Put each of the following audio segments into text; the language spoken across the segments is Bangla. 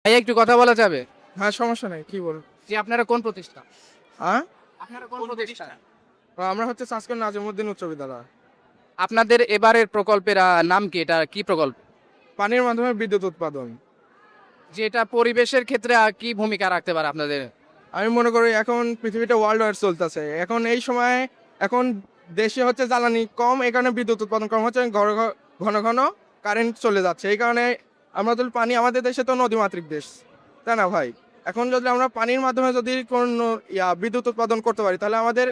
ভাই একটু কথা বলা যাবে? হ্যাঁ, সমস্যা নাই। কি বলুন? জি, আপনারা কোন প্রতিষ্ঠান? হ্যাঁ? আপনারা কোন প্রতিষ্ঠান? আমরা হচ্ছে সাসকন নাজিমউদ্দিন উচ্চ বিদ্যালয়। আপনাদের এবারের প্রকল্পের নাম কি? এটা কি প্রকল্প? পানির মাধ্যমে বিদ্যুৎ উৎপাদন। যে এটা পরিবেশের ক্ষেত্রে কি ভূমিকা রাখতে পারে আপনাদের? আমি মনে করি এখন পৃথিবীটা ওয়ার্ল্ড ওয়ার চলতেছে। এখন এই সময় এখন দেশে হচ্ছে জ্বালানি কম, এই কারণে বিদ্যুৎ উৎপাদন কম হচ্ছে, ঘন ঘন কারেন্ট চলে যাচ্ছে। এই কারণে আমরা যদি পানি, আমাদের দেশে তো নদীমাতৃক দেশ, তাই না ভাই? এখন যদি আমরা পানির মাধ্যমে যদি কোনো বিদ্যুৎ উৎপাদন করতে পারি, তাহলে আমাদের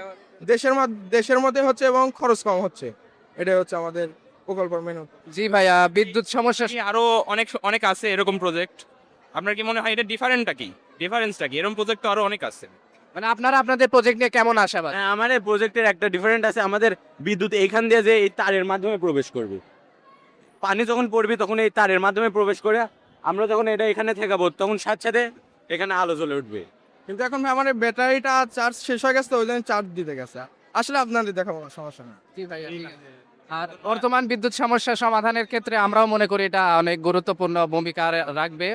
দেশের মধ্যে হচ্ছে এবং খরচ কম হচ্ছে। এটাই হচ্ছে আমাদের প্রকল্পের মেনু। জি ভাইয়া, বিদ্যুৎ সমস্যা আরো অনেক অনেক আছে এরকম প্রজেক্ট। আপনার কি মনে হয় এটা ডিফারেন্সটা কি? এরকম প্রজেক্ট তো আরো অনেক আছে। মানে আপনারা আপনাদের প্রজেক্ট নিয়ে কেমন আশাবাদ? হ্যাঁ, আমাদের প্রজেক্টের একটা ডিফারেন্ট আছে। আমাদের বিদ্যুৎ এইখান দিয়ে যে এই তারের মাধ্যমে প্রবেশ করবে, পানি যখন পড়বে তখন এই তারের মাধ্যমে প্রবেশ করে আমরা যখন এটা এখানে ঠেকাবো তখন সাথে সাথে এখানে আলো জ্বলে উঠবে। কিন্তু এখন ভাই আমাদের ব্যাটারিটা চার্জ শেষ হয়ে গেছে, তো ওই জন্য চার্জ দিতে গেছে। আসলে আপনাদের দেখাবো, সমস্যা না। জি ভাইয়া, ঠিক আছে। আর বর্তমান বিদ্যুৎ সমস্যা সমাধানের ক্ষেত্রে আমরাও মনে করি এটা অনেক গুরুত্বপূর্ণ ভূমিকা রাখবে।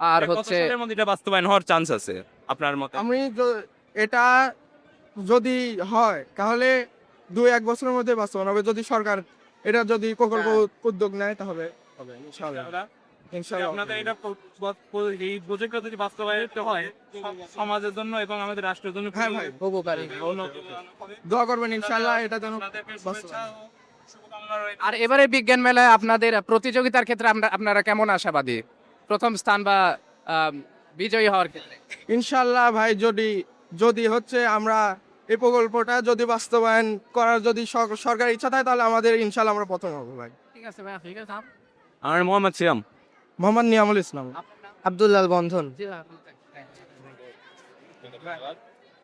আর এটা কত হচ্ছে সালের মধ্যে এটা বাস্তবায়ন হওয়ার চান্স আছে আপনার মতে? এটা যদি হয় তাহলে 2-1 বছরের মধ্যে বাস্তবায়ন হবে, যদি সরকার এটা যদি প্রকল্প উদ্যোগ নেয় তাহলে হবে ইনশাআল্লাহ। আপনাদের এটা এই প্রজেক্টটা যদি বাস্তবায়িত হয় সমাজের জন্য এবং আমাদের রাষ্ট্রের জন্য হ্যাঁ ভাই, উপকারী। দোয়া করবেন ইনশাআল্লাহ এটা যেন বাস্তবায়ন। আর এবারে বিজ্ঞান মেলায় আপনাদের প্রতিযোগিতার ক্ষেত্রে আপনারা কেমন আশাবাদী? প্রথম স্থান বা বিজয়ী হওয়ার ক্ষেত্রে? ইনশাআল্লাহ ভাই, যদি হচ্ছে আমরা এই প্রকল্পটা যদি বাস্তবায়ন করার যদি সরকার ইচ্ছা থাকে, তাহলে আমাদের ইনশাআল্লাহ আমরা প্রথম হবো ভাই। ঠিক আছে ভাইয়া, ঠিক আছে। আমার মোহাম্মদ সিয়াম। মোহাম্মদ নিয়ামুল ইসলাম। আব্দুল্লাহ বন্ধন। জি ভাই।